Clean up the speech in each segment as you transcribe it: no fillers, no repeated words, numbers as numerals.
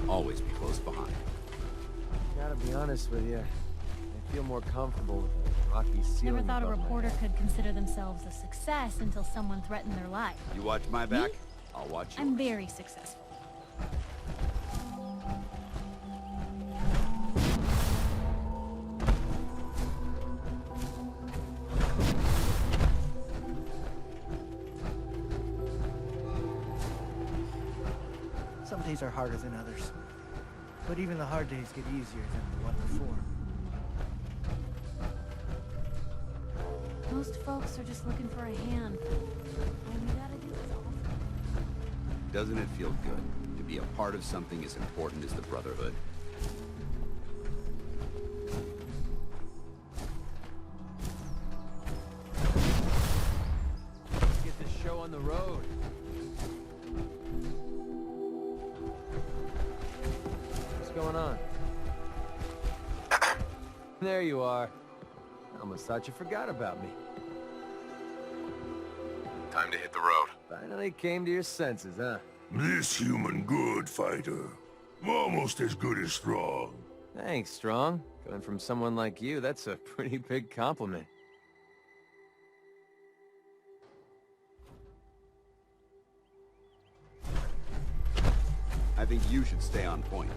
always be close behind. Gotta be honest with you. I feel more comfortable with a rocky ceiling. Never thought a above my reporter head. could consider themselves a success until someone threatened their life. You watch my back, I'll watch yours. I'm very successful. Some days are harder than others. But even the hard days get easier than the one before. Most folks are just looking for a hand. All you gotta do is offer. Doesn't it feel good to be a part of something as important as the Brotherhood? Let's get this show on the road. What's going on? There you are. Almost thought you forgot about me. Time to hit the road. Finally came to your senses, huh? This human good fighter. Almost as good as strong. Thanks, Strong. Coming from someone like you, that's a pretty big compliment. I think you should stay on point.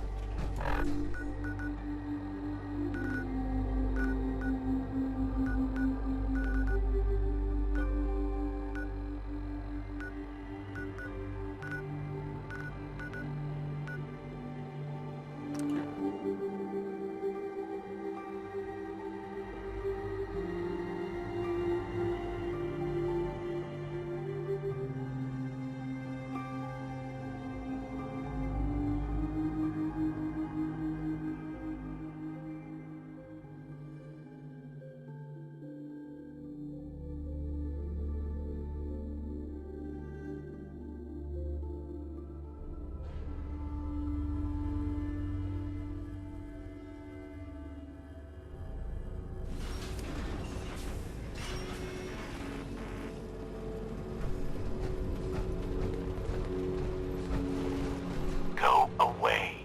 Go away.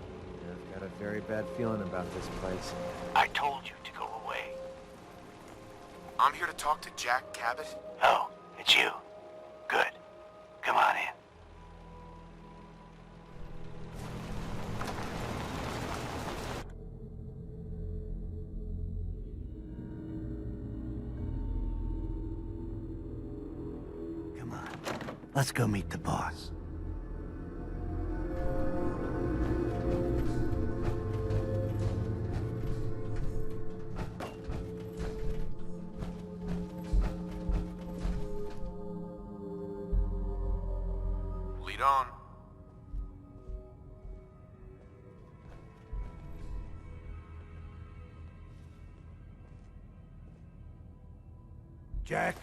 I've got a very bad feeling about this place. I told you to go away. I'm here to talk to Jack Cabot. Oh, it's you. Good. Come on in. Come on. Let's go meet the boss. Lead on. Jack,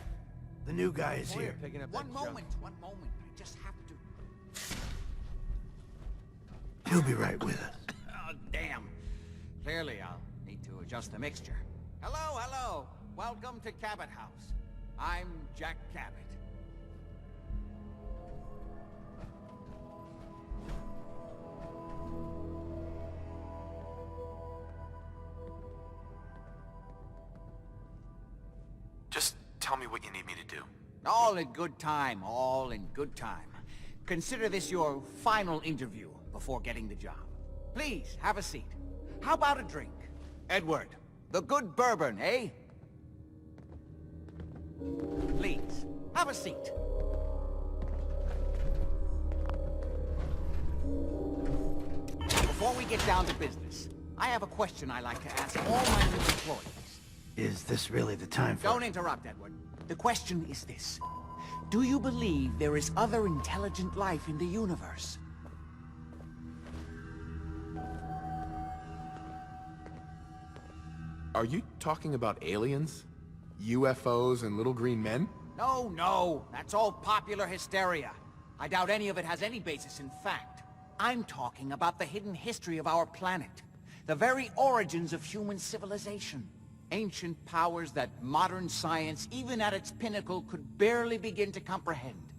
the new guy is here. Picking up One that junk. moment. I just have to... He'll be right with us. Oh, damn. Clearly, I'll need to adjust the mixture. Hello. Welcome to Cabot House. I'm Jack Cabot. Just tell me what you need me to do. All in good time. Consider this your final interview before getting the job. Please, have a seat. How about a drink? Edward, the good bourbon, eh? Please, have a seat. Before we get down to business, I have a question I like to ask all my new employees. Is this really the time for... Don't interrupt, Edward. The question is this. Do you believe there is other intelligent life in the universe? Are you talking about aliens? UFOs and little green men? No. That's all popular hysteria. I doubt any of it has any basis in fact. I'm talking about the hidden history of our planet. The very origins of human civilization. Ancient powers that modern science, even at its pinnacle, could barely begin to comprehend.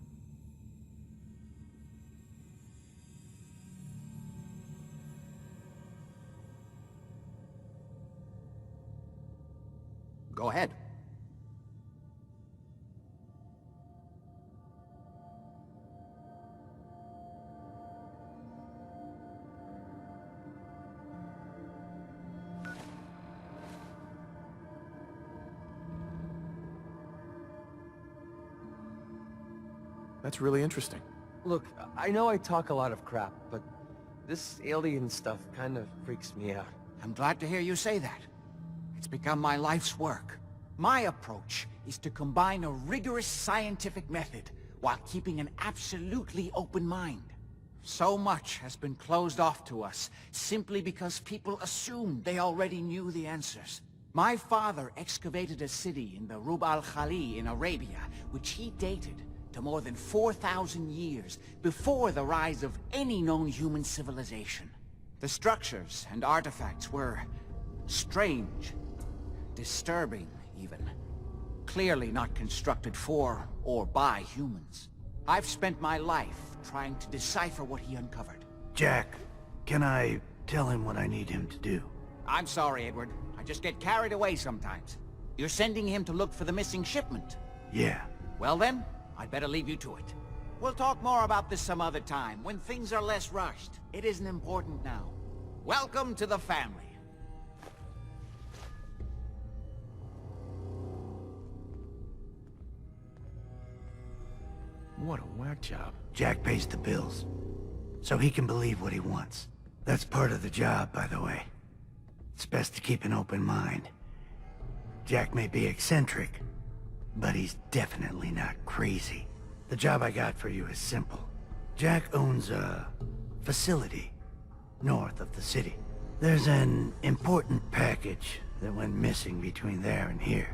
Go ahead. That's really interesting. Look, I know I talk a lot of crap, but this alien stuff kind of freaks me out. I'm glad to hear you say that. It's become my life's work. My approach is to combine a rigorous scientific method while keeping an absolutely open mind. So much has been closed off to us simply because people assumed they already knew the answers. My father excavated a city in the Rub al-Khali in Arabia, which he dated to more than 4,000 years before the rise of any known human civilization. The structures and artifacts were strange, disturbing even. Clearly not constructed for or by humans. I've spent my life trying to decipher what he uncovered. Jack, can I tell him what I need him to do? I'm sorry, Edward. I just get carried away sometimes. You're sending him to look for the missing shipment? Yeah. Well then, I'd better leave you to it. We'll talk more about this some other time, when things are less rushed. It isn't important now. Welcome to the family. What a whack job. Jack pays the bills, so he can believe what he wants. That's part of the job, by the way. It's best to keep an open mind. Jack may be eccentric, but he's definitely not crazy. The job I got for you is simple. Jack owns a facility north of the city. There's an important package that went missing between there and here.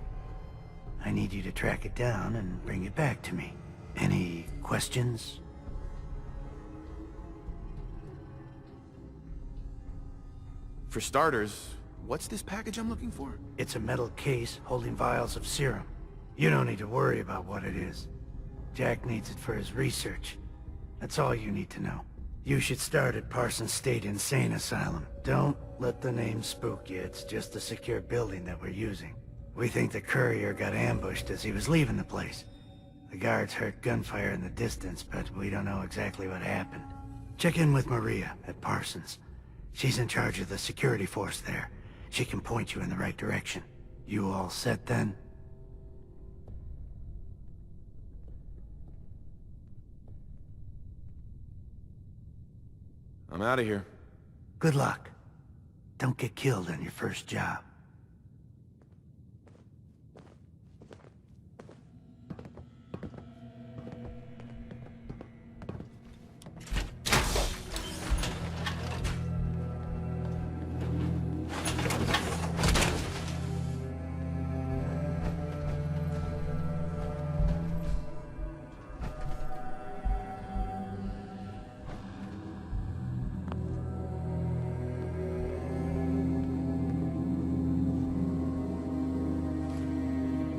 I need you to track it down and bring it back to me. Any questions? For starters, what's this package I'm looking for? It's a metal case holding vials of serum. You don't need to worry about what it is. Jack needs it for his research. That's all you need to know. You should start at Parsons State Insane Asylum. Don't let the name spook you. It's just a secure building that we're using. We think the courier got ambushed as he was leaving the place. The guards heard gunfire in the distance, but we don't know exactly what happened. Check in with Maria at Parsons. She's in charge of the security force there. She can point you in the right direction. You all set then? I'm out of here. Good luck. Don't get killed on your first job.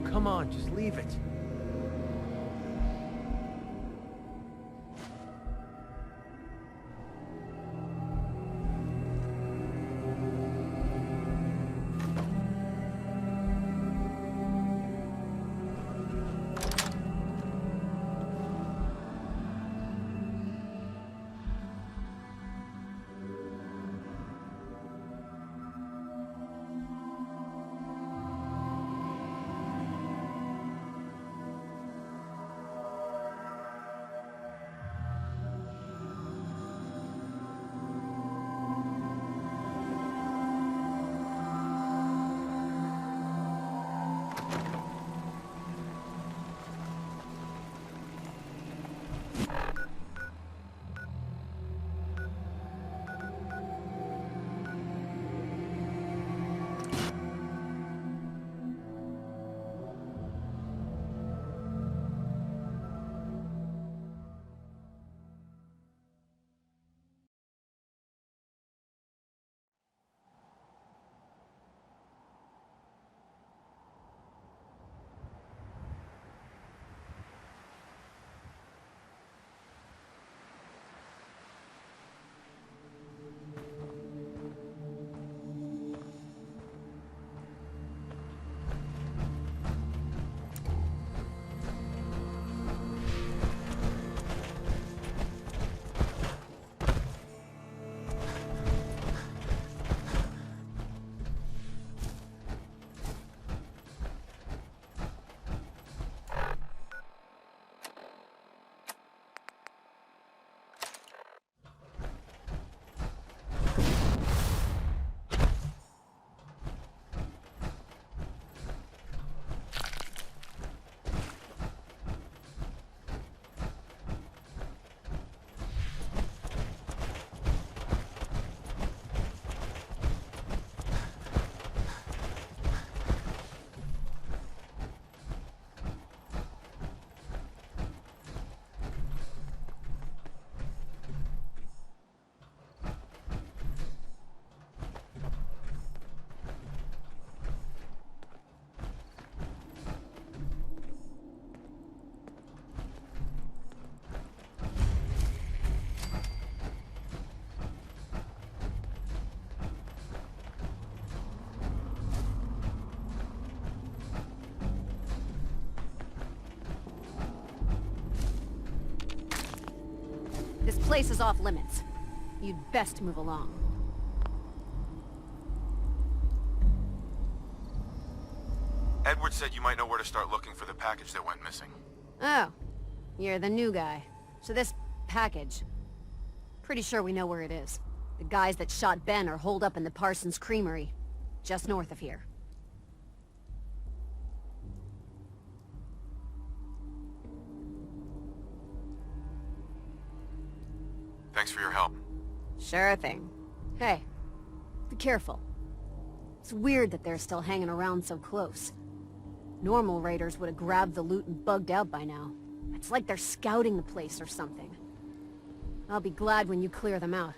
Come on, just leave it. place is off limits. You'd best move along. Edward said you might know where to start looking for the package that went missing. Oh, you're the new guy. So this package... Pretty sure we know where it is. The guys that shot Ben are holed up in the Parsons Creamery, just north of here. Thanks for your help. Sure thing. Hey, be careful. It's weird that they're still hanging around so close. Normal raiders would have grabbed the loot and bugged out by now. It's like they're scouting the place or something. I'll be glad when you clear them out.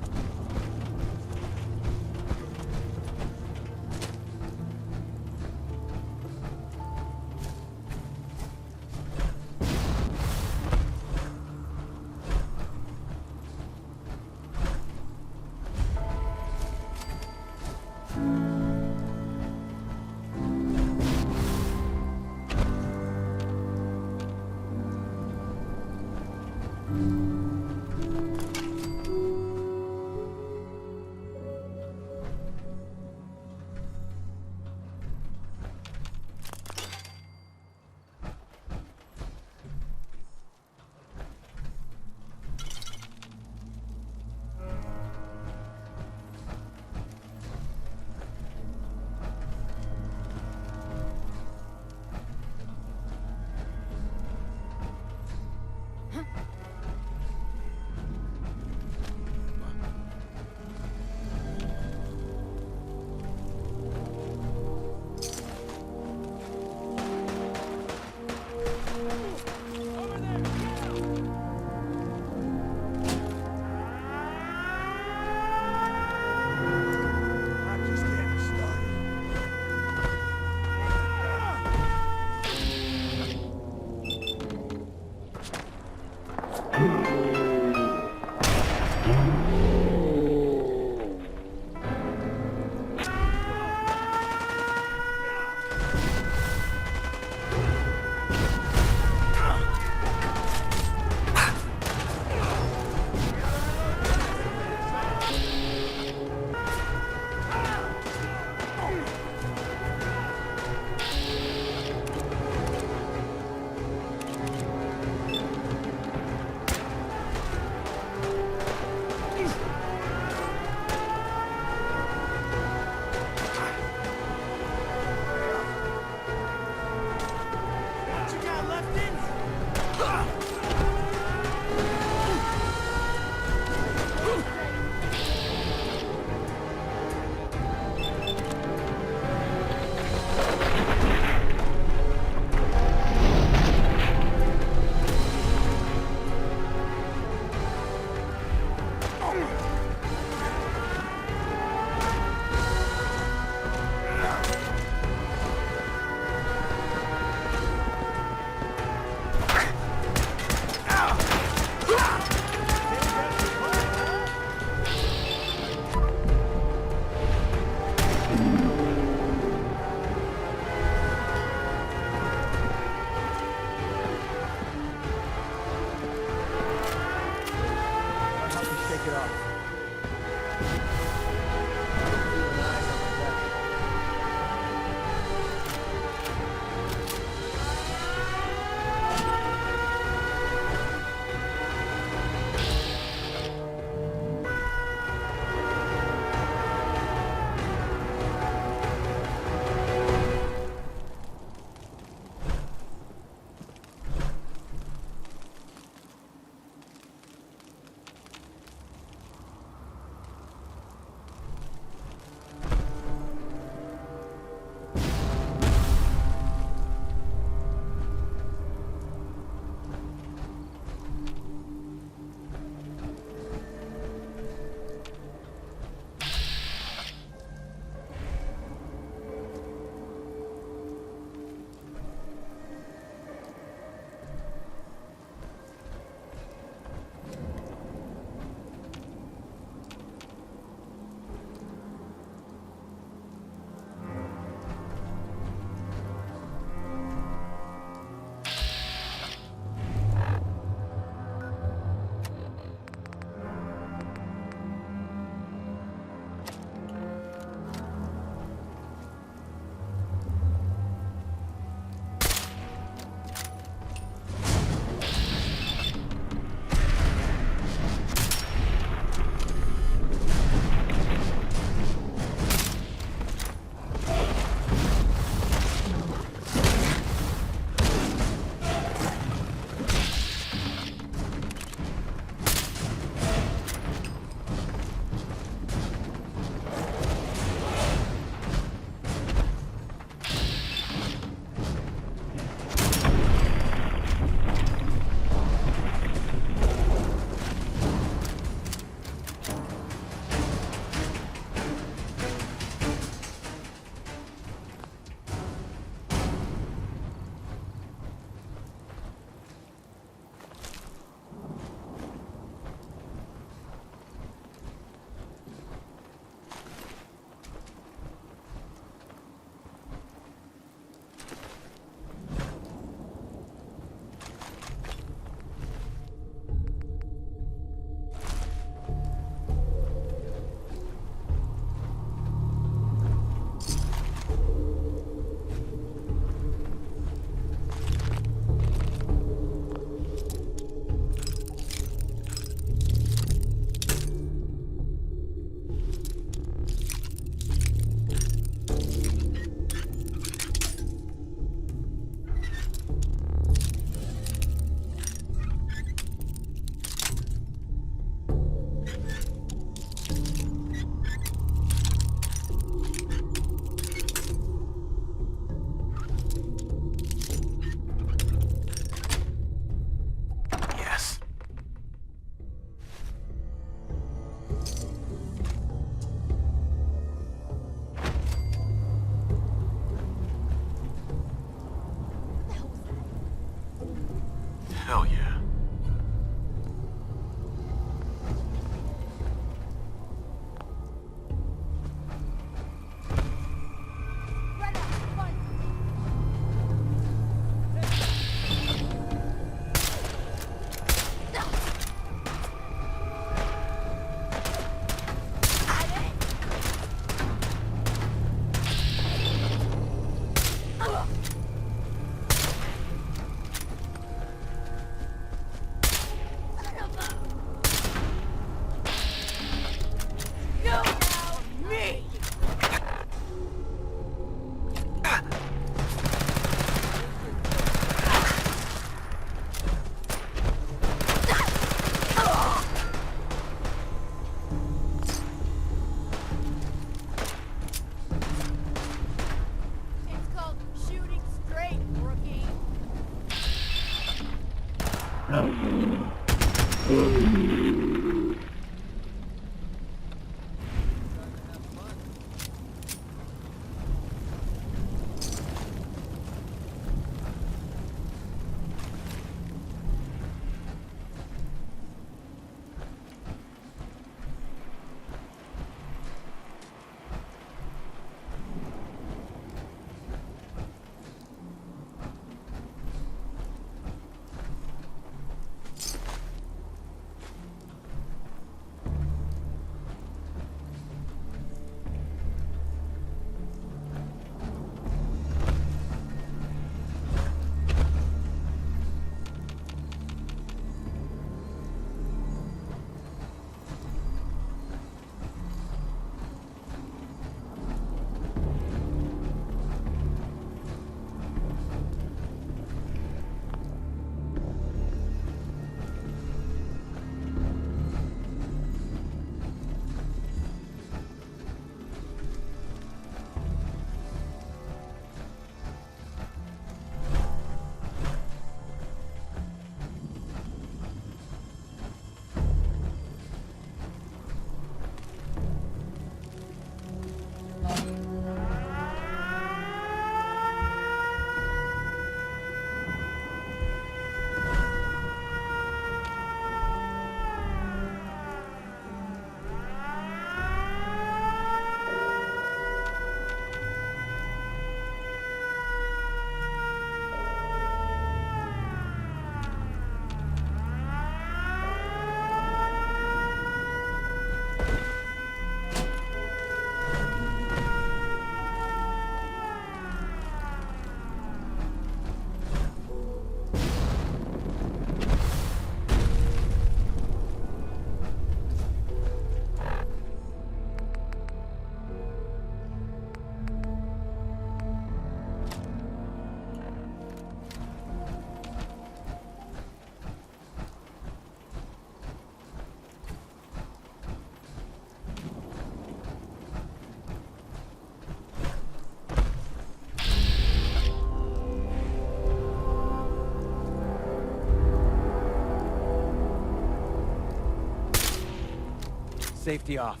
Safety off.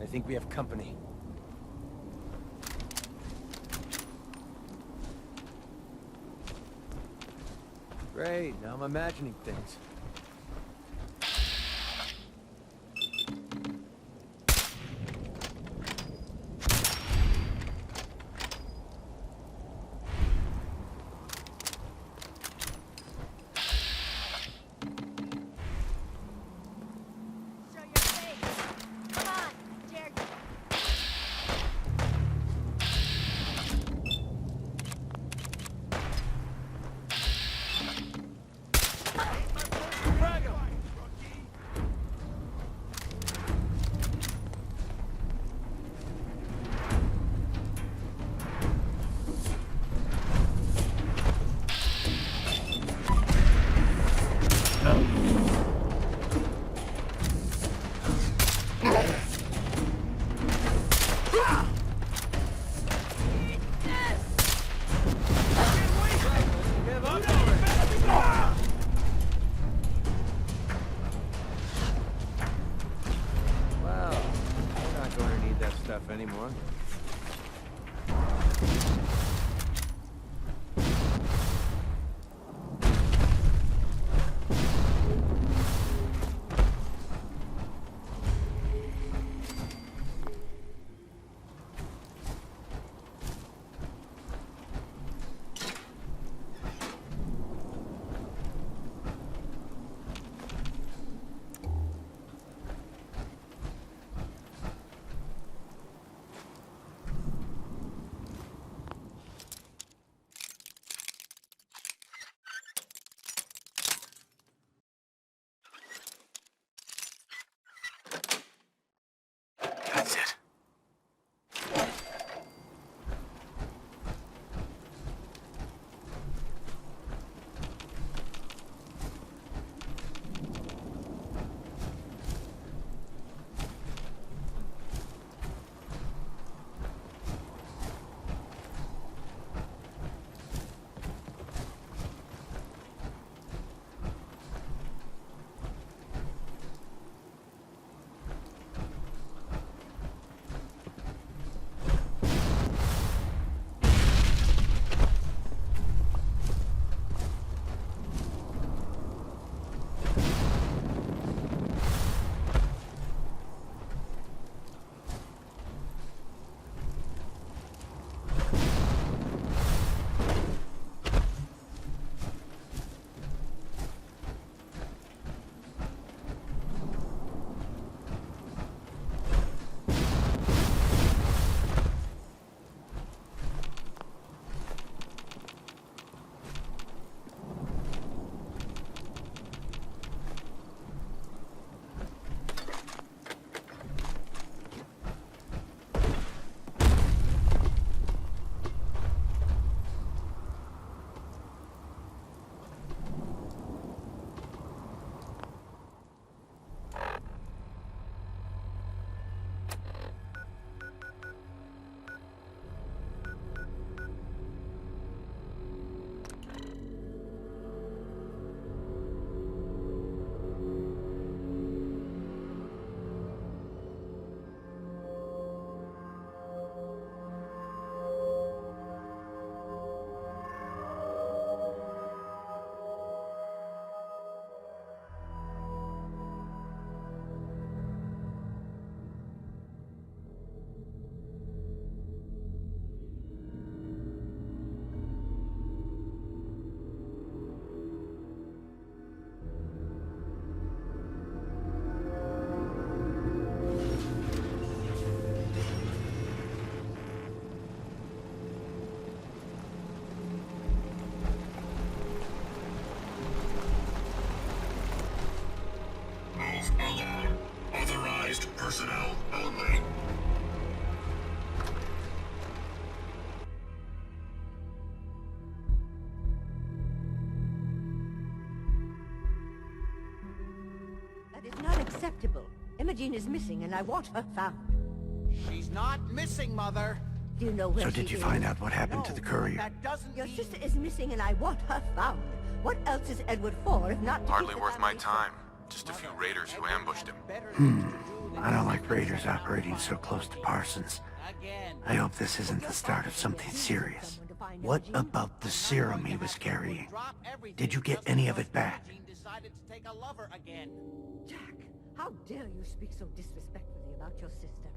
I think we have company. Great, now I'm imagining things. unacceptable. Imogene is missing and I want her found. She's not missing, Mother. Do you know where So did you find out what happened to the courier? That doesn't Your mean... sister is missing and I want her found. What else is Edward for if not to Hardly keep the worth my family time. Just a few raiders who ambushed him. I don't like raiders operating so close to Parsons. I hope this isn't the start of something serious. What about the serum he was carrying? Did you get any of it back? Jack, how dare you speak so disrespectfully about your sister?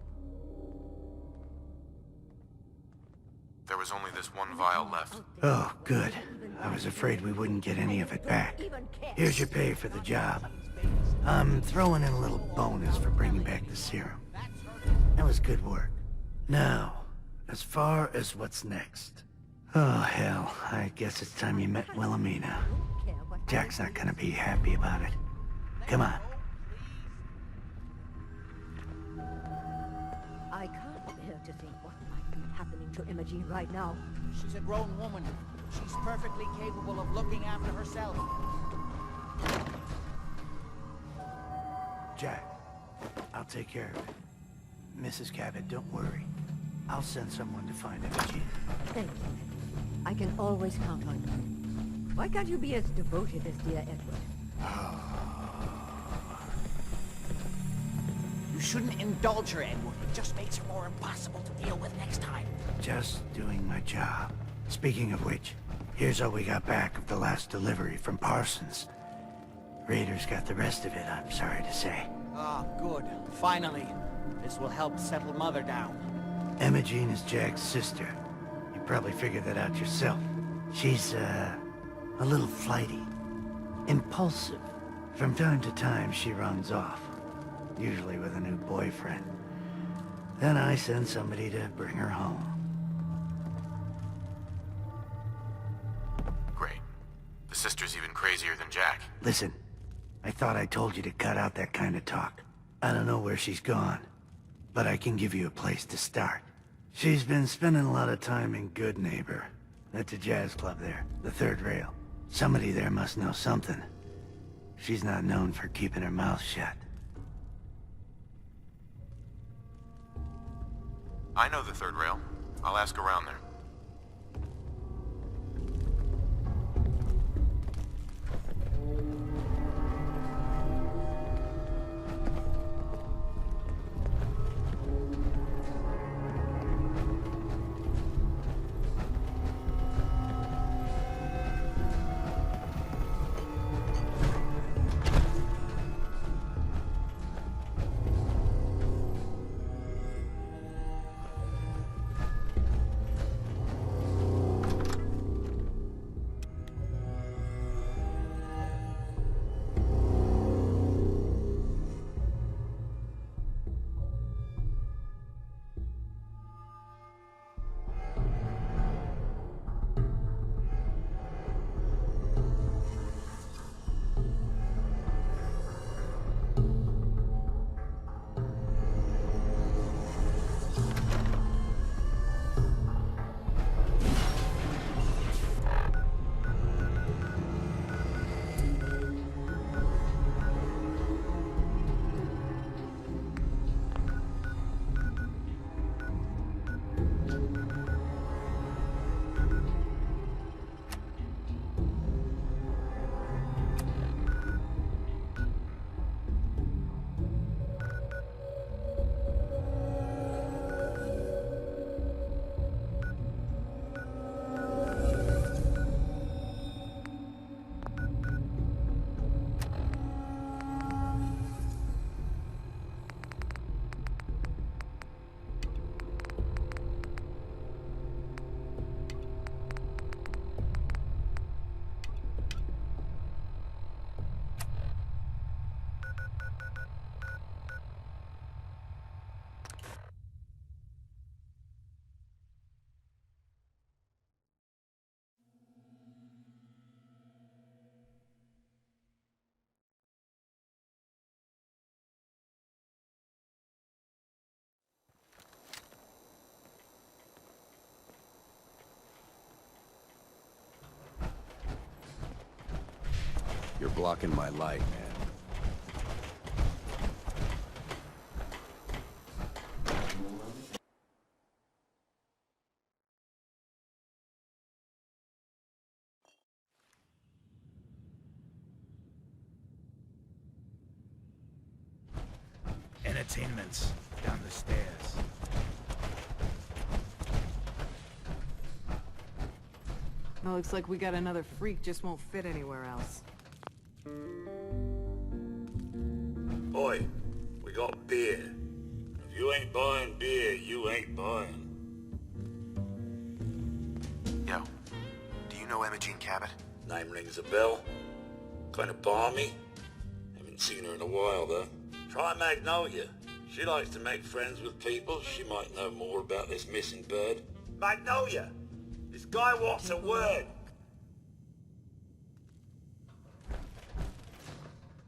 There was only this one vial left. Oh, good. I was afraid we wouldn't get any of it back. Here's your pay for the job. I'm throwing in a little bonus for bringing back the serum. That was good work. Now, as far as what's next. Oh, hell. I guess it's time you met Wilhelmina. Jack's not gonna be happy about it. Come on. I can't bear to think what might be happening to Imogene right now. She's a grown woman. She's perfectly capable of looking after herself. Jack, I'll take care of it. Mrs. Cabot, don't worry. I'll send someone to find Imogene. Thank you. I can always count on you. Why can't you be as devoted as dear Edward? You shouldn't indulge her, Edward. It just makes her more impossible to deal with next time. Just doing my job. Speaking of which, here's all we got back of the last delivery from Parsons. Raiders got the rest of it, I'm sorry to say. Ah, good. Finally. This will help settle Mother down. Imogene is Jack's sister. You probably figured that out yourself. She's, a little flighty. Impulsive. From time to time, she runs off. Usually with a new boyfriend. Then I send somebody to bring her home. Great. The sister's even crazier than Jack. Listen, I thought I told you to cut out that kind of talk. I don't know where she's gone, but I can give you a place to start. She's been spending a lot of time in Good Neighbor. That's a jazz club there, the third rail. Somebody there must know something. She's not known for keeping her mouth shut. I know the third rail. I'll ask around there. You're blocking my light, man. entertainment's down the stairs. Well, looks like we got another freak, just won't fit anywhere else. Oi, we got beer. If you ain't buying beer, you ain't buying. Yo, do you know Imogene Cabot? Name rings a bell. Kind of balmy. Haven't seen her in a while, though. Try Magnolia. She likes to make friends with people. She might know more about this missing bird. Magnolia! This guy wants a word.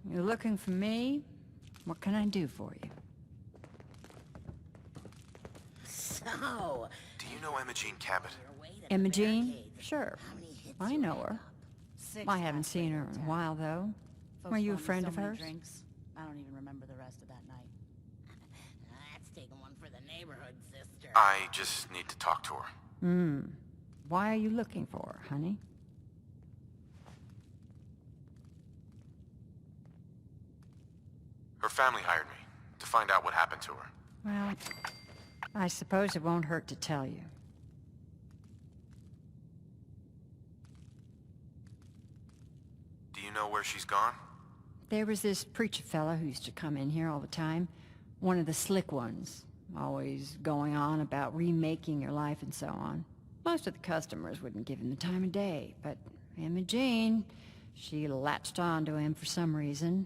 You're looking for me? What can I do for you? So... Do you know Imogene Cabot? Imogene? Sure. I know her. I haven't seen her in a while, though. Were you a friend of hers? I don't even remember the rest of that night. That's taking one for the neighborhood, sister. I just need to talk to her. Why are you looking for her, honey? Her family hired me to find out what happened to her. Well, I suppose it won't hurt to tell you. Do you know where she's gone? There was this preacher fella who used to come in here all the time. One of the slick ones. Always going on about remaking your life and so on. Most of the customers wouldn't give him the time of day, but Imogene, she latched onto him for some reason.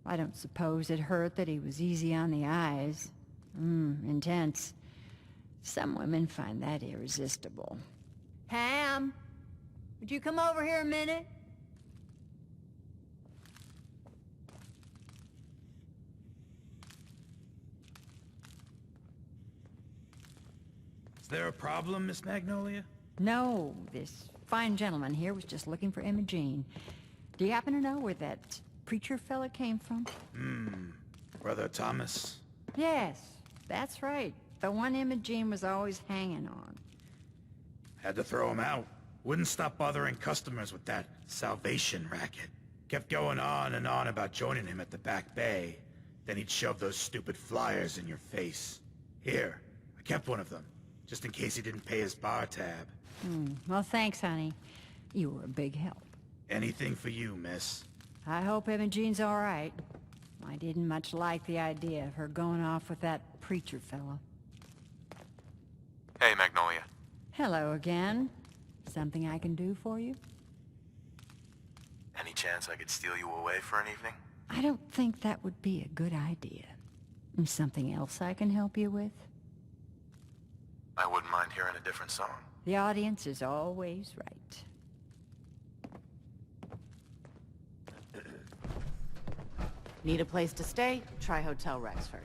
I don't suppose it hurt that he was easy on the eyes. Intense. Some women find that irresistible. Ham, would you come over here a minute? Is there a problem, Miss Magnolia? No, this fine gentleman here was just looking for Imogene. Do you happen to know where that preacher fella came from? Brother Thomas? Yes, that's right. The one Imogene was always hanging on. Had to throw him out. Wouldn't stop bothering customers with that salvation racket. Kept going on and on about joining him at the back bay. Then he'd shove those stupid flyers in your face. Here, I kept one of them, just in case he didn't pay his bar tab. Well, thanks, honey. You were a big help. Anything for you, miss. I hope Imogene's all right. I didn't much like the idea of her going off with that preacher fella. Hey, Magnolia. Hello again. Something I can do for you? Any chance I could steal you away for an evening? I don't think that would be a good idea. Something else I can help you with? I wouldn't mind hearing a different song. The audience is always right. Need a place to stay? Try Hotel Rexford.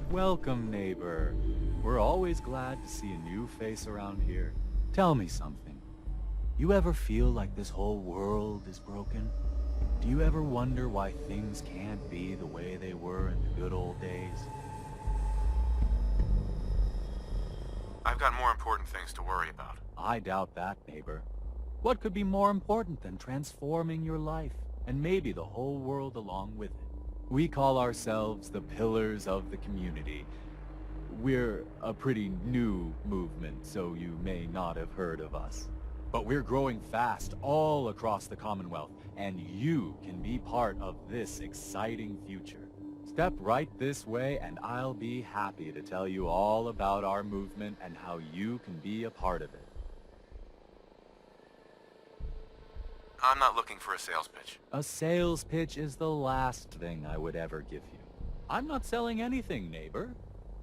Welcome, neighbor. We're always glad to see a new face around here. Tell me something. You ever feel like this whole world is broken? Do you ever wonder why things can't be the way they were in the good old days? I've got more important things to worry about. I doubt that, neighbor. What could be more important than transforming your life, and maybe the whole world along with it? We call ourselves the pillars of the community. we're a pretty new movement, so you may not have heard of us. But we're growing fast all across the Commonwealth, and you can be part of this exciting future. Step right this way, and I'll be happy to tell you all about our movement and how you can be a part of it. I'm not looking for a sales pitch. A sales pitch is the last thing I would ever give you. I'm not selling anything, neighbor.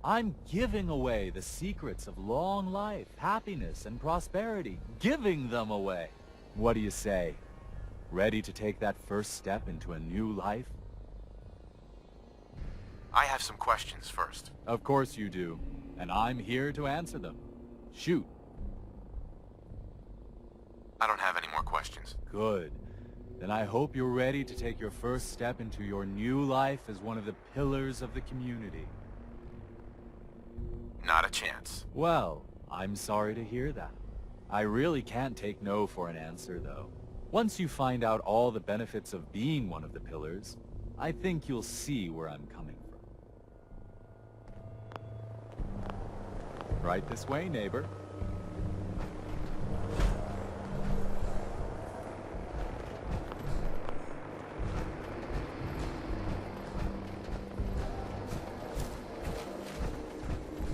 I'm giving away the secrets of long life, happiness, and prosperity. Giving them away. What do you say? Ready to take that first step into a new life? I have some questions first. Of course you do, and I'm here to answer them. Shoot. I don't have any more questions. Good. Then I hope you're ready to take your first step into your new life as one of the pillars of the community. Not a chance. Well, I'm sorry to hear that. I really can't take no for an answer, though. Once you find out all the benefits of being one of the pillars, I think you'll see where I'm coming from. Right this way, neighbor.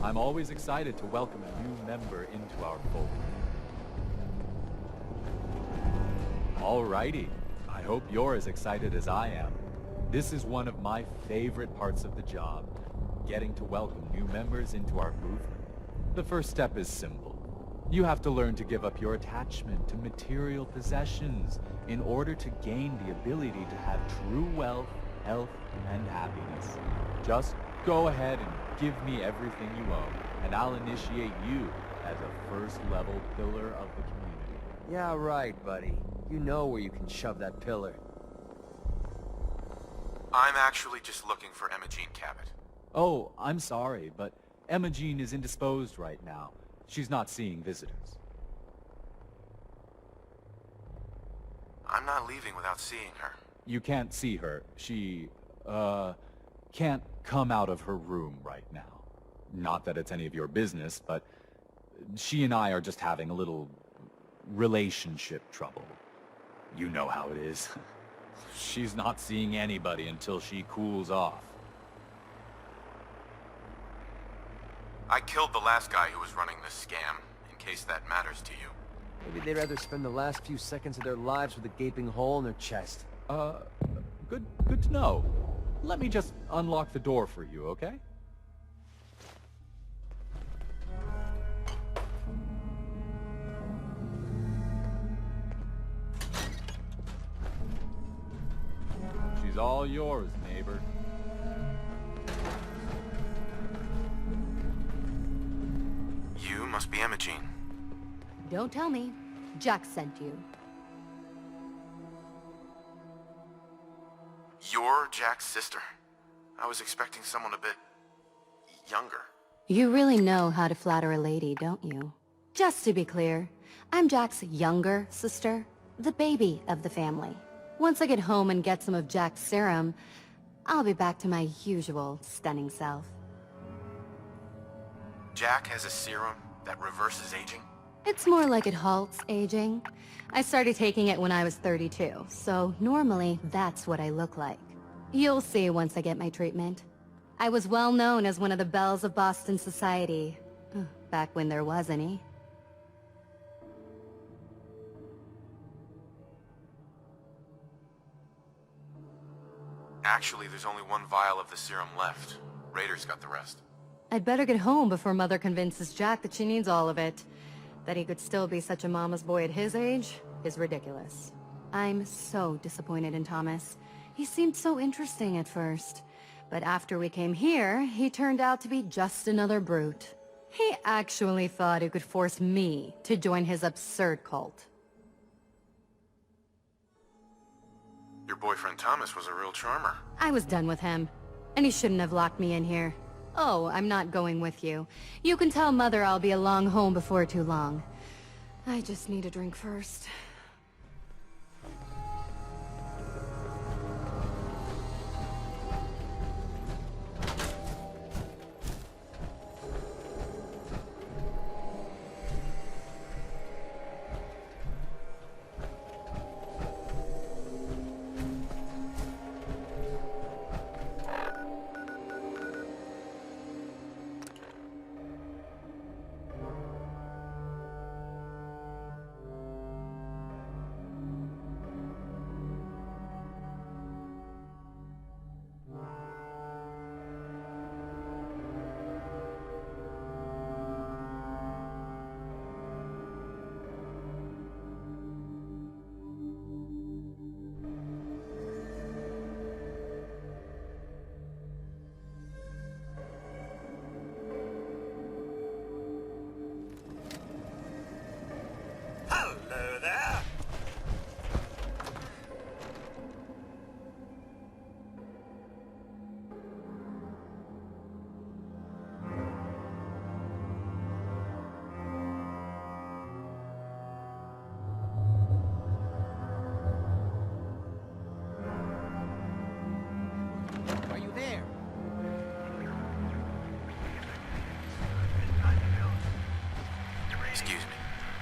I'm always excited to welcome a new member into our fold. Alrighty, I hope you're as excited as I am. This is one of my favorite parts of the job, getting to welcome new members into our movement. The first step is simple. You have to learn to give up your attachment to material possessions in order to gain the ability to have true wealth, health, and happiness. Just go ahead and give me everything you own, and I'll initiate you as a first-level pillar of the community. Yeah, right, buddy. You know where you can shove that pillar. I'm actually just looking for Emma Jean Cabot. Oh, I'm sorry, but Emma Jean is indisposed right now. She's not seeing visitors. I'm not leaving without seeing her. You can't see her. She, can't come out of her room right now. Not that it's any of your business, but she and I are just having a little relationship trouble. You know how it is. She's not seeing anybody until she cools off. I killed the last guy who was running this scam, in case that matters to you. Maybe they'd rather spend the last few seconds of their lives with a gaping hole in their chest. Good to know. Let me just unlock the door for you, okay? She's all yours, neighbor. You must be Emma Jean. Don't tell me. Jack sent you. You're Jack's sister? I was expecting someone a bit younger. You really know how to flatter a lady, don't you? Just to be clear, I'm Jack's younger sister, the baby of the family. Once I get home and get some of Jack's serum, I'll be back to my usual stunning self. Jack has a serum that reverses aging? It's more like it halts aging. I started taking it when I was 32, so normally that's what I look like. You'll see once I get my treatment. I was well known as one of the belles of Boston society, back when there was any. Actually, there's only one vial of the serum left. Raiders got the rest. I'd better get home before Mother convinces Jack that she needs all of it. That he could still be such a mama's boy at his age is ridiculous. I'm so disappointed in Thomas. He seemed so interesting at first. But after we came here, he turned out to be just another brute. He actually thought he could force me to join his absurd cult. Your boyfriend Thomas was a real charmer. I was done with him, and he shouldn't have locked me in here. Oh, I'm not going with you. You can tell Mother I'll be along home before too long. I just need a drink first.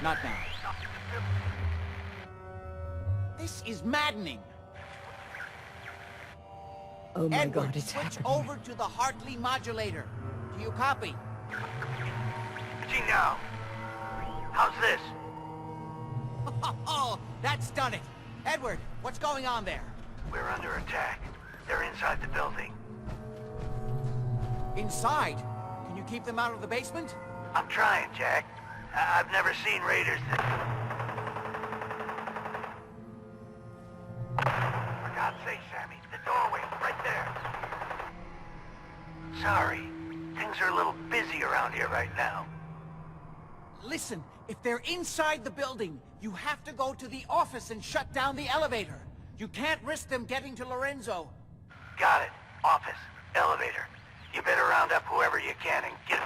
Not now. This is maddening. Oh my Edward, God, it's switch happening. over to the Hartley modulator. Do you copy? Gee, now. How's this? Oh, that's done it. Edward, what's going on there? We're under attack. They're inside the building. Inside? Can you keep them out of the basement? I'm trying, Jack. I've never seen raiders that... For God's sake, Sammy, the doorway, right there. Sorry. Things are a little busy around here right now. Listen, if they're inside the building, you have to go to the office and shut down the elevator. You can't risk them getting to Lorenzo. Got it. Office. Elevator. You better round up whoever you can and get...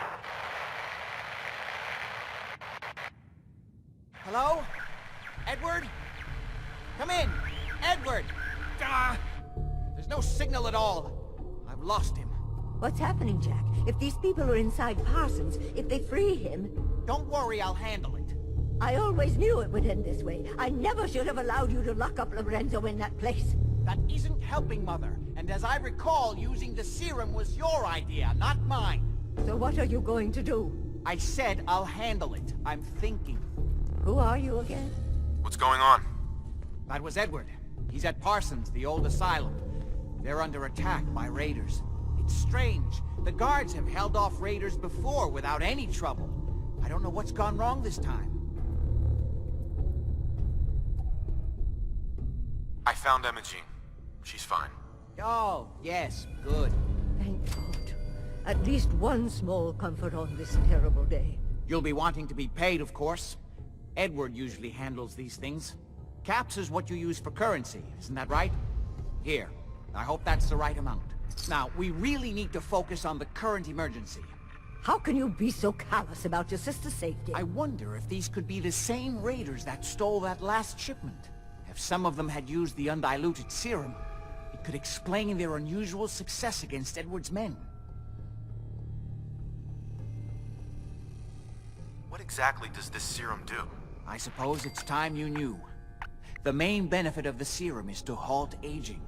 Hello? Edward? Come in! Edward! Ah! There's no signal at all. I've lost him. What's happening, Jack? If these people are inside Parsons, if they free him... Don't worry, I'll handle it. I always knew it would end this way. I never should have allowed you to lock up Lorenzo in that place. That isn't helping, Mother. And as I recall, using the serum was your idea, not mine. So what are you going to do? I said I'll handle it. I'm thinking. Who are you again? What's going on? That was Edward. He's at Parsons, the old asylum. They're under attack by raiders. It's strange. The guards have held off raiders before without any trouble. I don't know what's gone wrong this time. I found Emma Jean. She's fine. Oh, yes, good. Thank God. At least one small comfort on this terrible day. You'll be wanting to be paid, of course. Edward usually handles these things. Caps is what you use for currency, isn't that right? Here, I hope that's the right amount. Now, we really need to focus on the current emergency. How can you be so callous about your sister's safety? I wonder if these could be the same raiders that stole that last shipment. If some of them had used the undiluted serum, it could explain their unusual success against Edward's men. What exactly does this serum do? I suppose it's time you knew. The main benefit of the serum is to halt aging.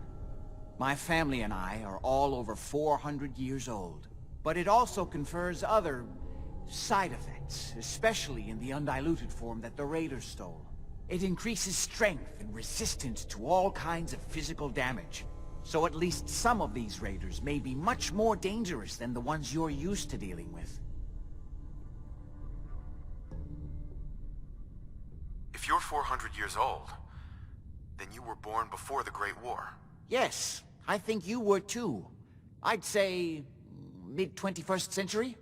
My family and I are all over 400 years old. But it also confers other side effects, especially in the undiluted form that the raiders stole. It increases strength and resistance to all kinds of physical damage. So at least some of these raiders may be much more dangerous than the ones you're used to dealing with. If you're 400 years old, then you were born before the Great War. Yes, I think you were too. I'd say mid-21st century?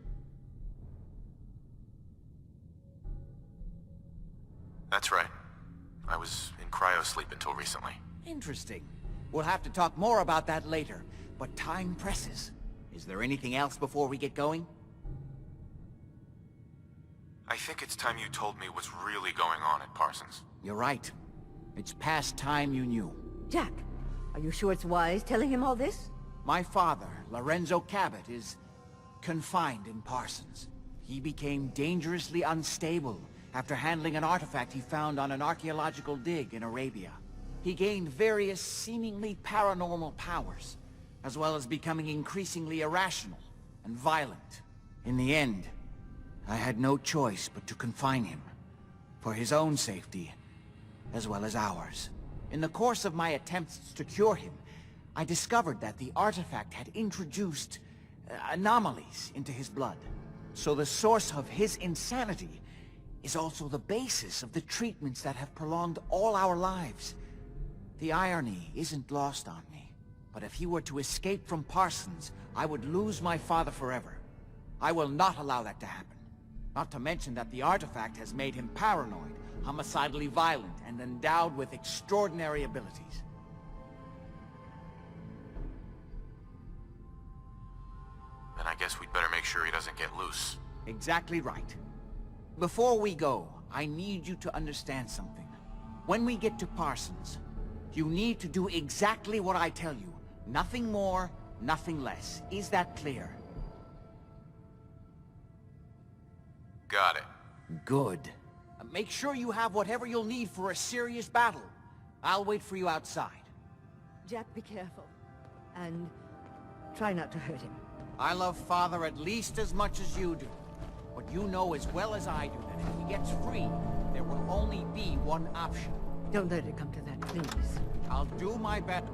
That's right. I was in cryo-sleep until recently. Interesting. We'll have to talk more about that later, but time presses. Is there anything else before we get going? I think it's time you told me what's really going on at Parsons. You're right. It's past time you knew. Jack, are you sure it's wise telling him all this? My father, Lorenzo Cabot, is confined in Parsons. He became dangerously unstable after handling an artifact he found on an archaeological dig in Arabia. He gained various seemingly paranormal powers, as well as becoming increasingly irrational and violent. In the end, I had no choice but to confine him, for his own safety, as well as ours. In the course of my attempts to cure him, I discovered that the artifact had introduced anomalies into his blood. So the source of his insanity is also the basis of the treatments that have prolonged all our lives. The irony isn't lost on me, but if he were to escape from Parsons, I would lose my father forever. I will not allow that to happen. Not to mention that the artifact has made him paranoid, homicidally violent, and endowed with extraordinary abilities. Then I guess we'd better make sure he doesn't get loose. Exactly right. Before we go, I need you to understand something. When we get to Parsons, you need to do exactly what I tell you. Nothing more, nothing less. Is that clear? Got it. Good. Make sure you have whatever you'll need for a serious battle. I'll wait for you outside. Jack, be careful. And try not to hurt him. I love Father at least as much as you do. But you know as well as I do that if he gets free, there will only be one option. Don't let it come to that, please. I'll do my best.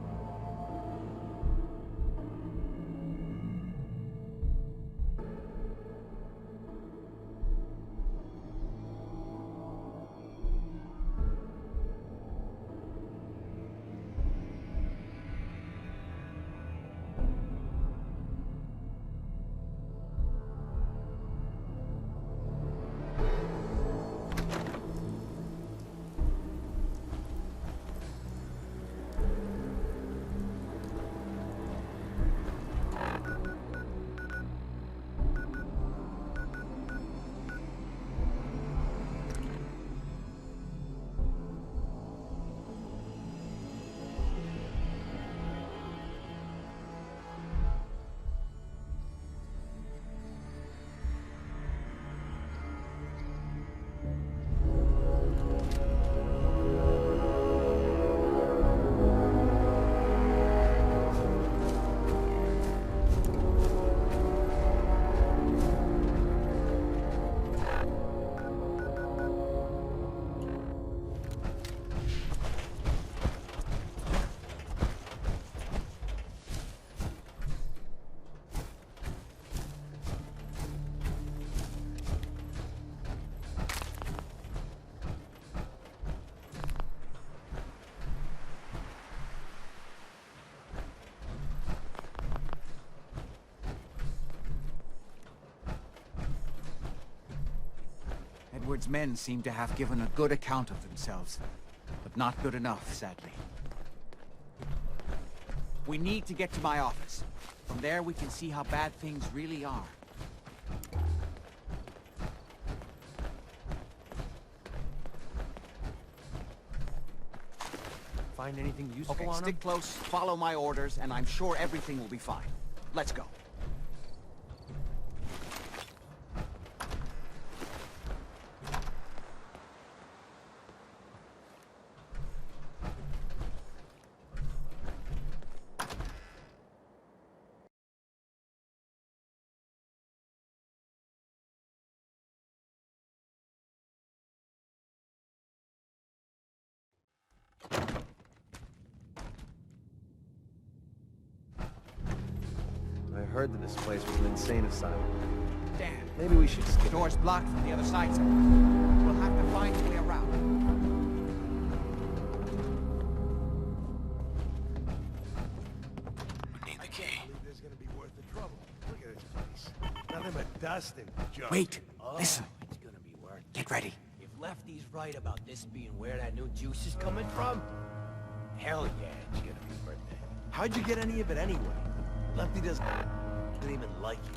Edward's men seem to have given a good account of themselves, but not good enough, sadly. We need to get to my office. From there we can see how bad things really are. Find anything useful Okay, on him? stick close, follow my orders, and I'm sure everything will be fine. Let's go. I heard that this place was an insane asylum. Damn. Maybe we should skip. Door's blocked from the other side somewhere. We'll have to find a way around. We need the key. This is gonna be worth the trouble. Look at this place. Nothing but dust and junk. Wait, listen. It's gonna be worth it. Get ready. If Lefty's right about this being where that new juice is coming from, hell yeah, it's gonna be worth it. How'd you get any of it anyway? Lefty doesn't even like you.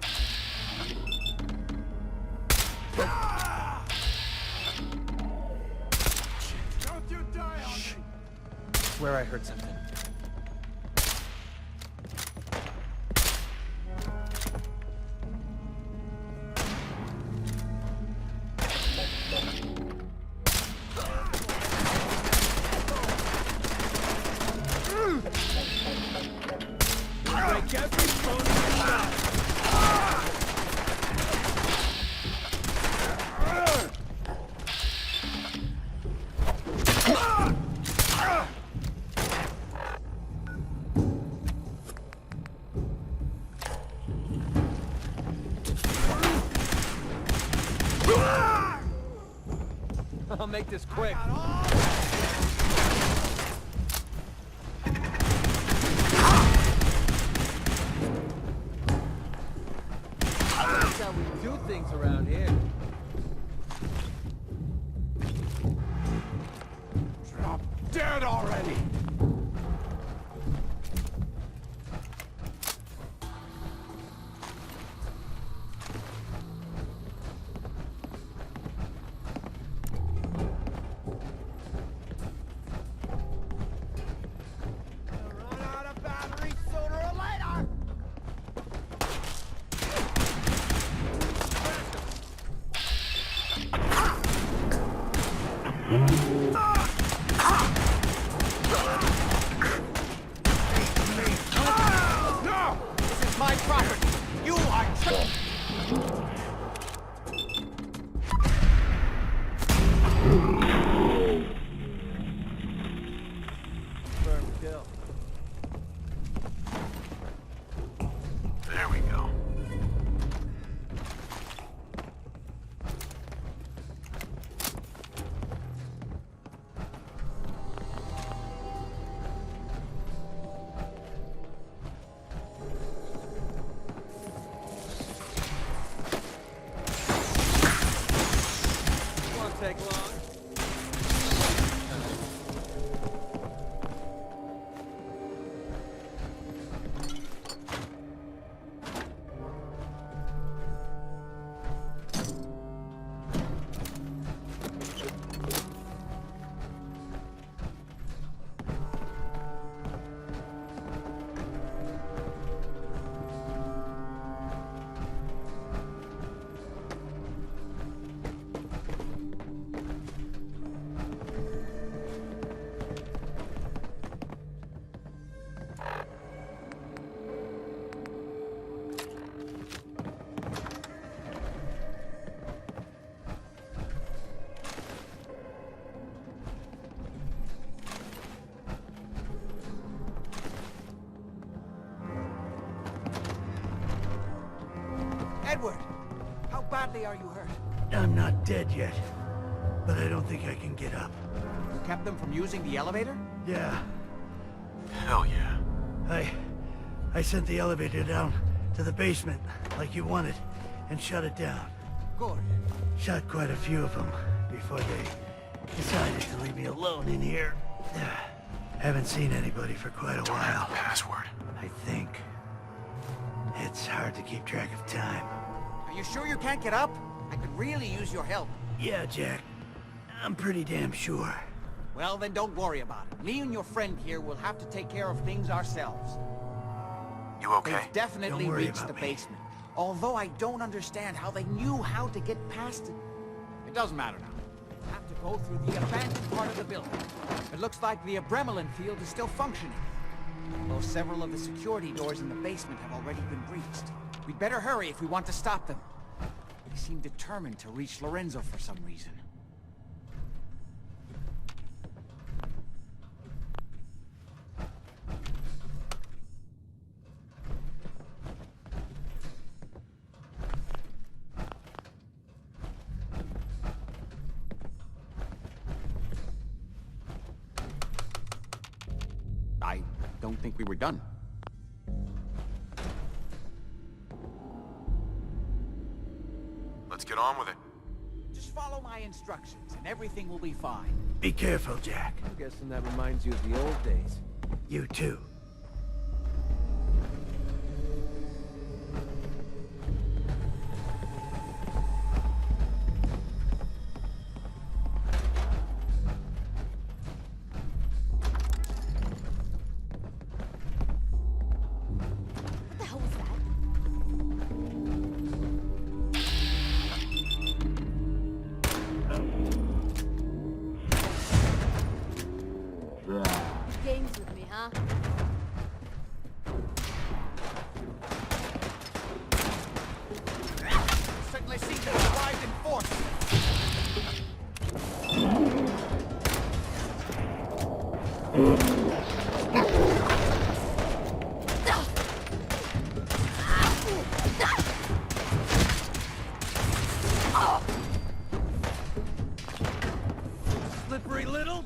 Don't you die on me! Swear I heard something. Break every bone in your body. I'll make this quick. That's how we do things around here. Drop dead already! Run out of battery sooner or later! No! This is my property! You are Firm kill. There we go. Won't take long. Edward! How badly are you hurt? I'm not dead yet, but I don't think I can get up. You kept them from using the elevator? Yeah, Hell yeah. I sent the elevator down to the basement, like you wanted, and shut it down. Good. Shot quite a few of them before they decided to leave me alone in here. Haven't seen anybody for quite a while. Password. I think. It's hard to keep track of time. Are you sure you can't get up? I could really use your help. Yeah, Jack. I'm pretty damn sure. Well, then don't worry about it. Me and your friend here will have to take care of things ourselves. You okay? They've definitely Don't worry reached the about me. basement. Although I don't understand how they knew how to get past it. It doesn't matter now. We'll have to go through the abandoned part of the building. It looks like the Adrenaline field is still functioning. Although several of the security doors in the basement have already been breached. We'd better hurry if we want to stop them. They seem determined to reach Lorenzo for some reason. I don't think we were done. Let's get on with it. Just follow my instructions and everything will be fine. Be careful, Jack. I'm guessing that reminds you of the old days. You too. What the hell was that? Games with me, huh? Certainly seem to have arrived in force. Slippery little.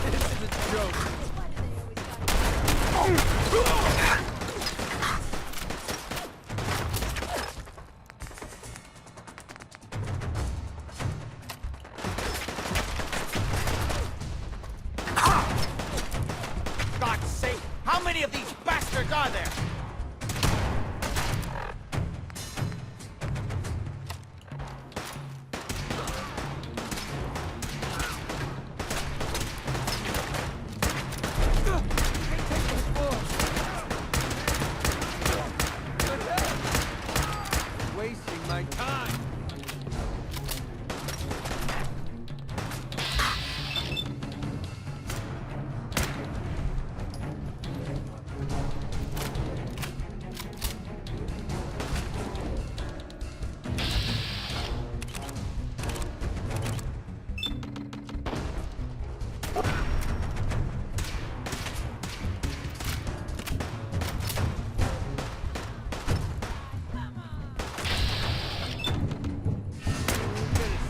This is a joke. God's sake, how many of these bastards are there? wasting my time.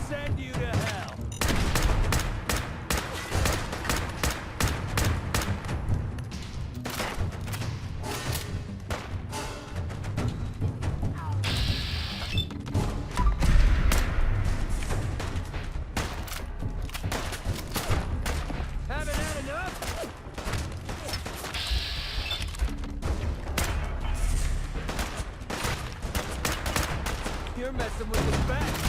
Send you to hell. Haven't had enough? You're messing with the best.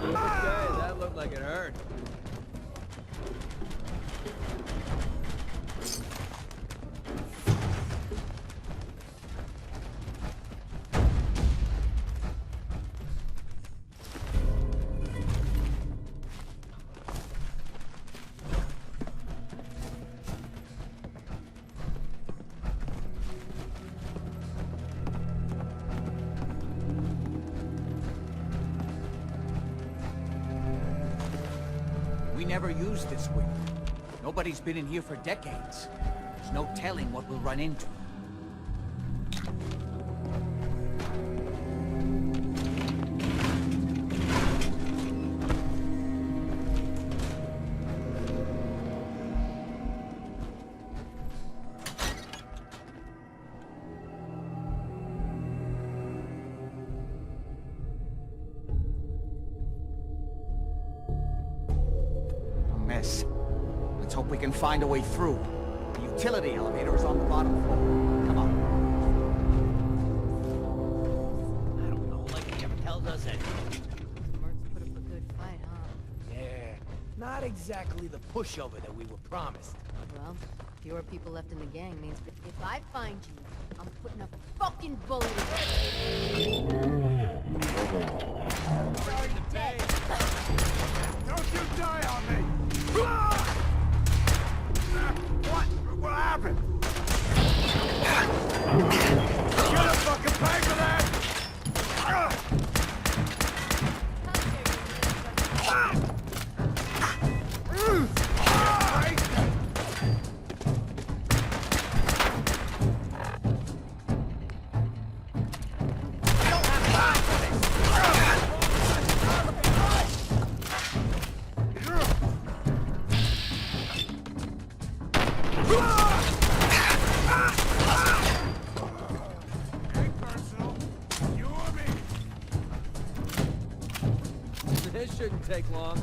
Okay, that looked like it hurt. We never used this window. Nobody's been in here for decades. There's no telling what we'll run into. Mess. Let's hope we can find a way through. The utility elevator is on the bottom floor. Come on. I don't know, like he ever tells us anything. Mercs put up a good fight, huh? Yeah, not exactly the pushover that we were promised. Well, fewer people left in the gang means if I find you, I'm putting a fucking bullet in you. Sorry to pay. Don't you die on me! What? What happened? You gonna fucking pay for that? This shouldn't take long.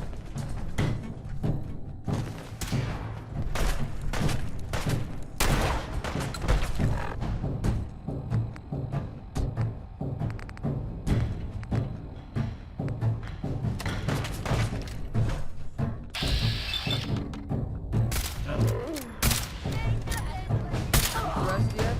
Dressed yet?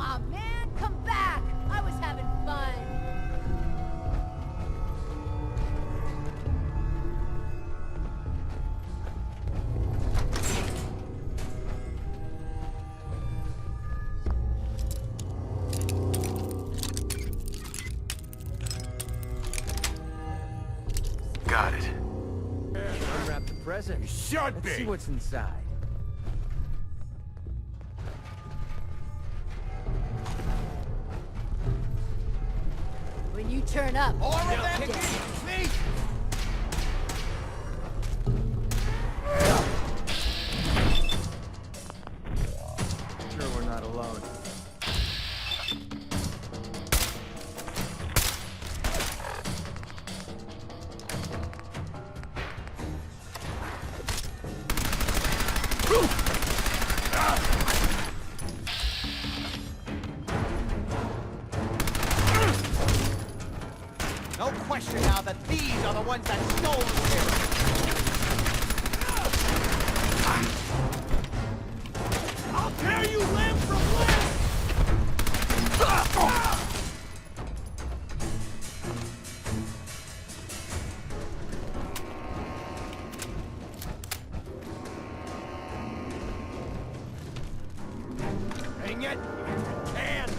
Aw, man, come back! I was having fun. Got it. Unwrap the present. Should Let's see what's inside. When you turn up, All of you're them! dead. Me! Sure we're not alone. No question now that these are the ones that stole the serum. I'll tear you limb from limb! Bring it! And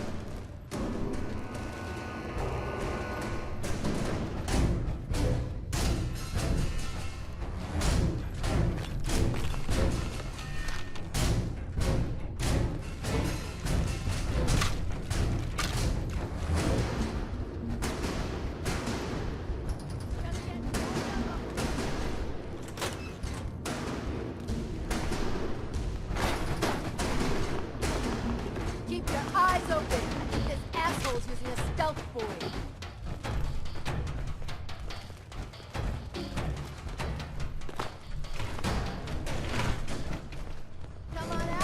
Keep your eyes open. This asshole's using a stealth boy. Come on out.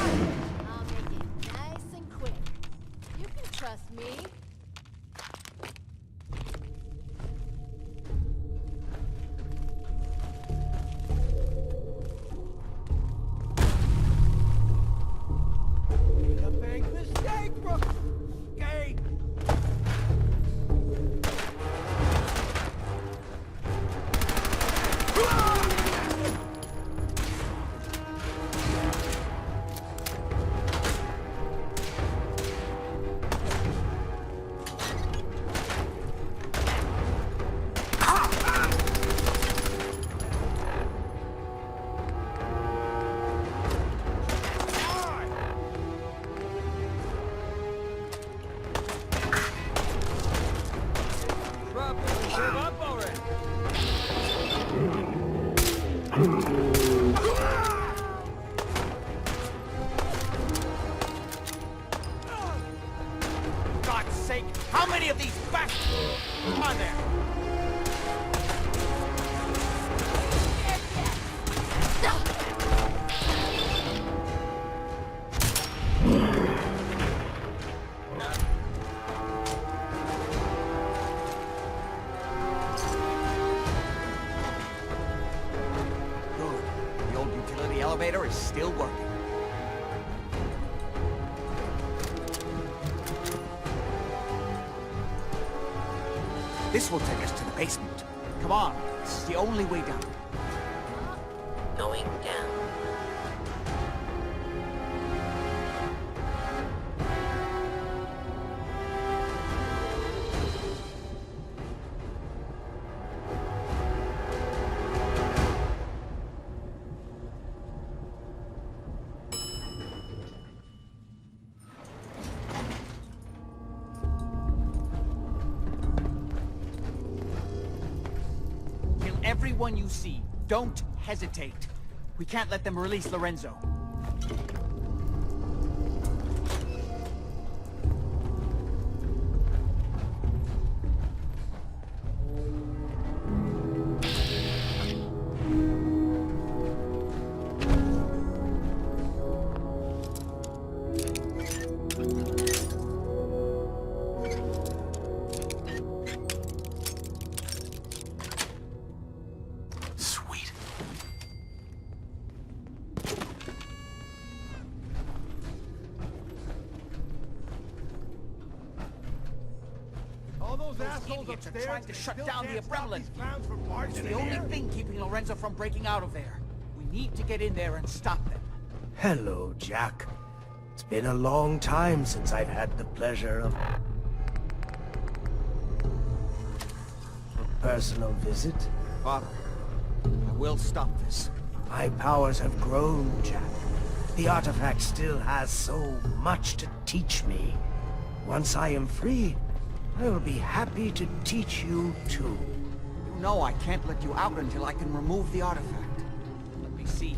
I'll make it nice and quick. You can trust me. a big mistake, bro. Okay. Give up already. God's sake, how many of these bastards are there? Good. The old utility elevator is still working. This will take us to the basement. Come on, this is the only way down. Going down. Kill everyone you see. Don't hesitate. We can't let them release Lorenzo. those Those assholes idiots are upstairs, trying to they shut still down the can't stop Abremlin. these clowns from barging It's the in only here? thing keeping Lorenzo from breaking out of there. We need to get in there and stop them. Hello, Jack. It's been a long time since I've had the pleasure of a personal visit. Father, I will stop this. My powers have grown, Jack. The artifact still has so much to teach me. Once I am free, I will be happy to teach you too. You know I can't let you out until I can remove the artifact. Let me see.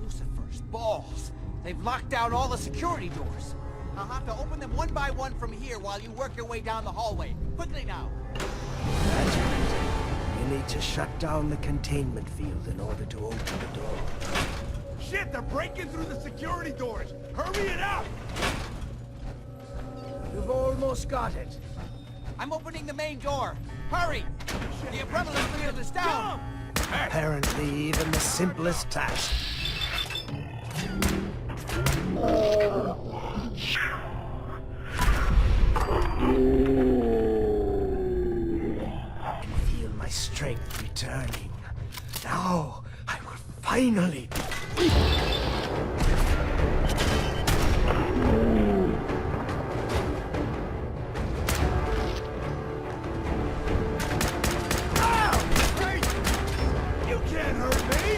Lucifer's balls. They've locked down all the security doors. I'll have to open them one by one from here while you work your way down the hallway. Quickly now. That's right. You need to shut down the containment field in order to open the door. Shit, they're breaking through the security doors! Hurry it up! You've almost got it. I'm opening the main door. Hurry! The Abremlin field is down! Apparently, even the simplest task. I can feel my strength returning. Now, I will finally... You can't hurt me!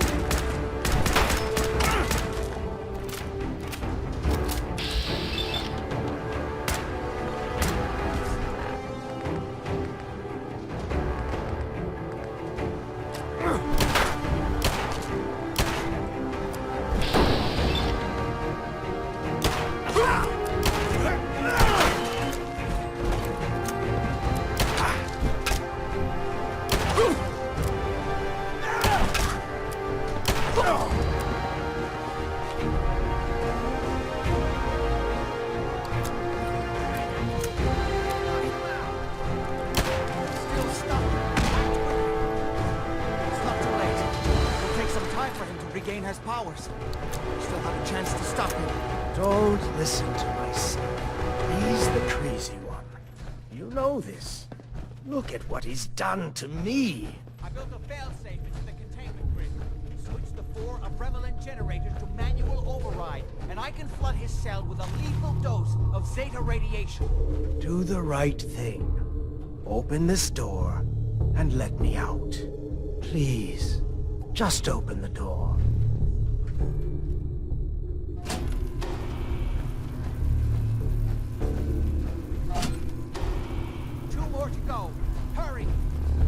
Still stuck. It's not too late. It'll take some time for him to regain his powers. We still have a chance to stop him. Don't listen to my son. He's the crazy one. You know this. Look at what he's done to me. I built a failsafe into the containment grid. Switched the 4 Abremlin generators to manual override, and I can flood his cell with a lethal dose of Zeta radiation. Do the right thing. Open this door and let me out. Please, just open the door. Two more to go. Hurry!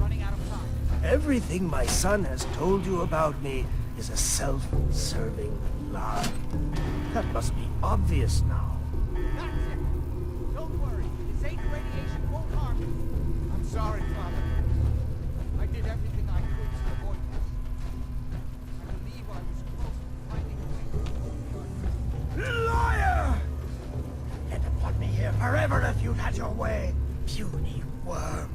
Running out of time. Everything my son has told you about me is a self-serving lie. That must be obvious now. That's it. Don't worry. The Zeta radiation won't harm you. I'm sorry, Father. I did everything I could to avoid this. I believe I was close to finding a way to the Liar! You'd have put me here forever if you'd had your way, puny worm.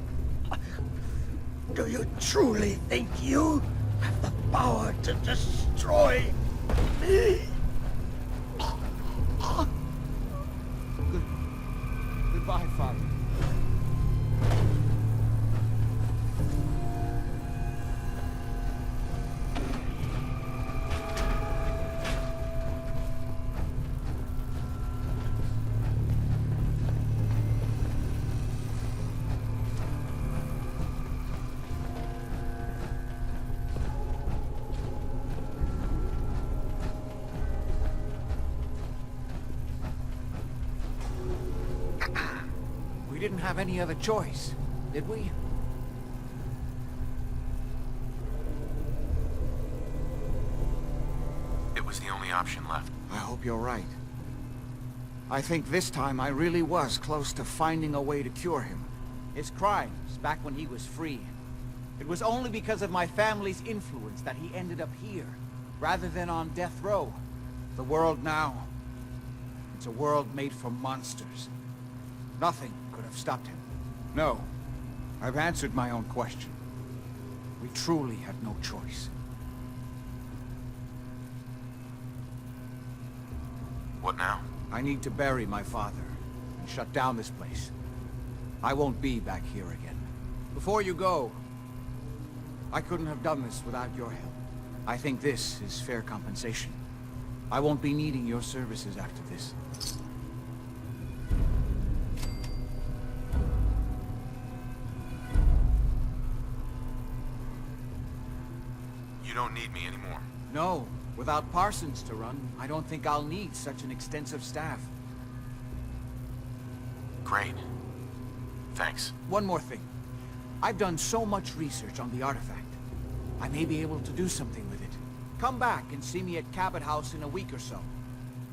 Do you truly think you have the power to destroy me? Goodbye, Father. We didn't have any other choice, did we? It was the only option left. I hope you're right. I think this time I really was close to finding a way to cure him. His crimes, back when he was free. It was only because of my family's influence that he ended up here, rather than on death row. The world now, it's a world made for monsters. Nothing could have stopped him. No, I've answered my own question. We truly had no choice. What now? I need to bury my father and shut down this place. I won't be back here again. Before you go, I couldn't have done this without your help. I think this is fair compensation. I won't be needing your services after this. You don't need me anymore. No, without Parsons to run, I don't think I'll need such an extensive staff. Great. Thanks. One more thing. I've done so much research on the artifact. I may be able to do something with it. Come back and see me at Cabot House in a week or so.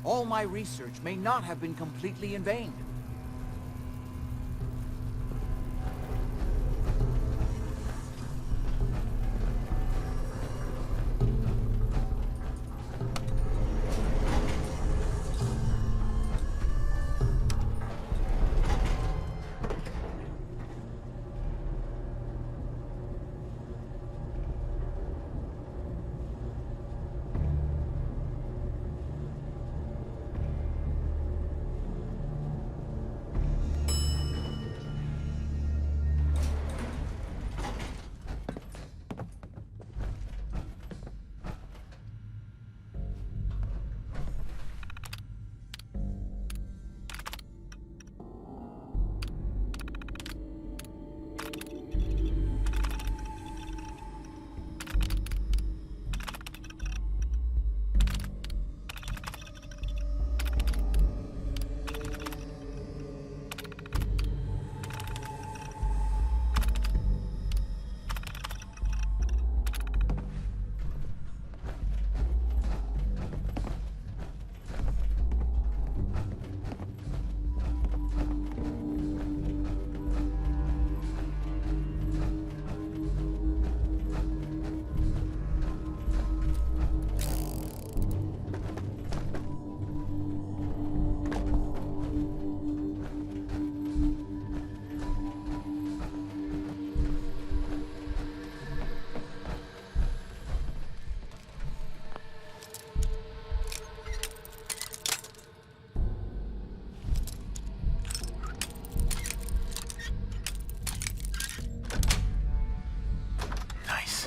All my research may not have been completely in vain.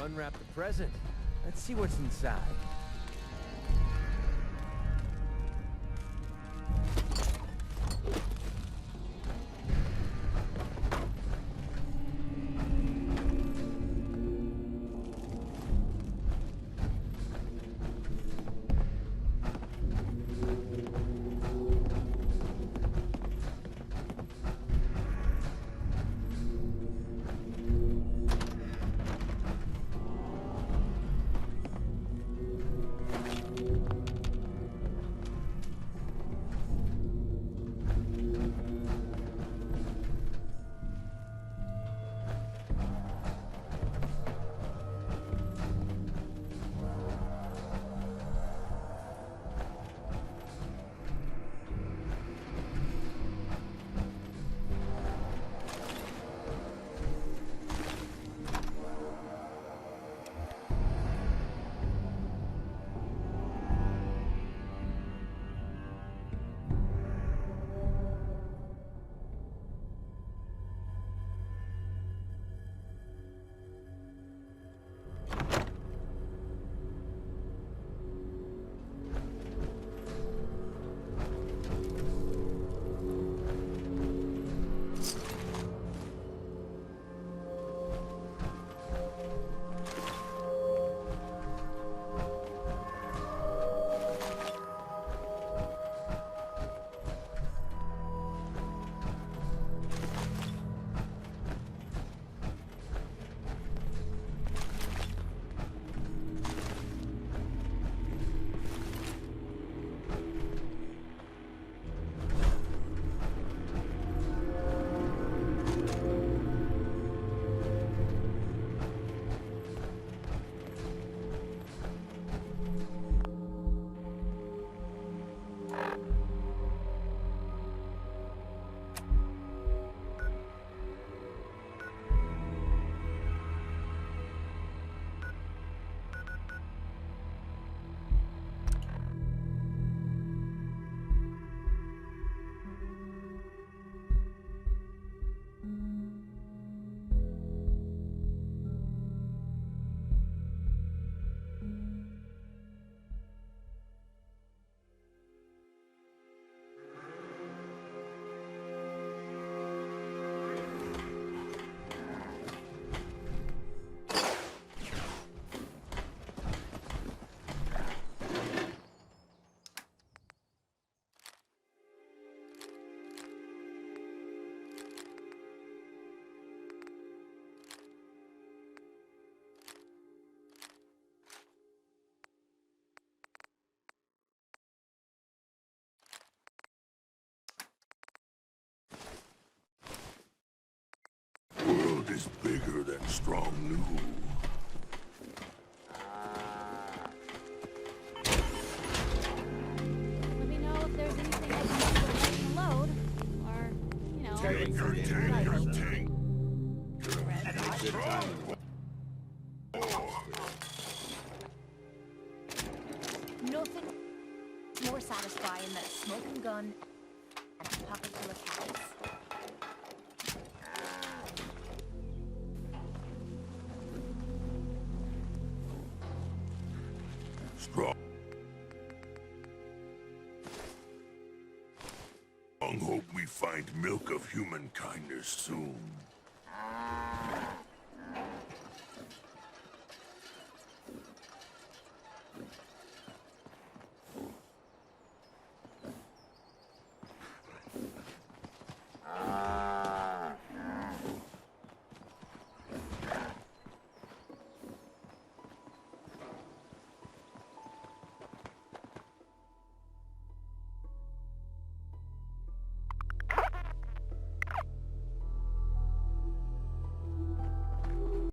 Unwrap the present. Let's see what's inside. weaker than strong new. Let me know if there's anything I can do to lighten the load. Or, you know... Nothing more satisfying than a smoking gun and a pocket full of cash. Strong hope we find milk of human kindness soon.